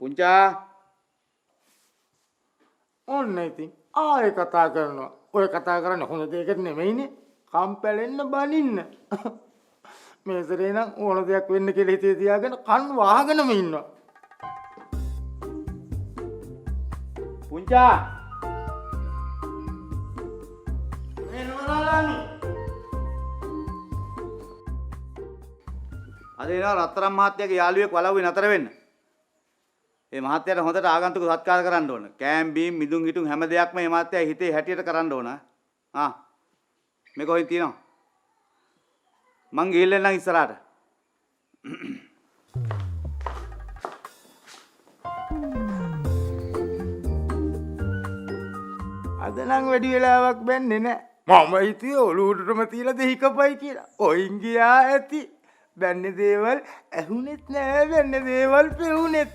පුංචා ඔන්න ඉතින් ආයෙ කතා කරනවා. ඔය කතා කරන්නේ හොඳ දෙයකට නෙමෙයිනේ. කම්පැලෙන්න බනින්න. මේ සරේ නම් ඕන දෙයක් වෙන්න කියලා හිතේ තියාගෙන කන් වහගෙනම ඉන්නවා. පුංචා මේ නෝනාලානි. අද එනවා රත්තරන් මහත්තයාගේ යාළුවෙක් වලව්වේ නතර වෙන්න. මේ මහත්තයාට හොඳට ආගන්තුක සත්කාර කරන්න ඕන. කෑම් බීම් මිදුම් හිටුම් හැම දෙයක්ම මේ මහත්තයා හිතේ හැටියට කරන්න ඕන. මේක කොහෙන් තියෙනව? මං ගිහිල්ලා එන්නම් ඉස්සරහට. අද නම් වැඩි වෙලාවක් බැන්නේ නැහැ. මම හිතුවේ ඔලුවටම තියලා දෙහිකපයි කියලා. ඔයින් ගියා ඇති. බැන්නේ දේවල් ඇහුනෙත් නැහැ, බැන්නේ දේවල් පෙවුනෙත්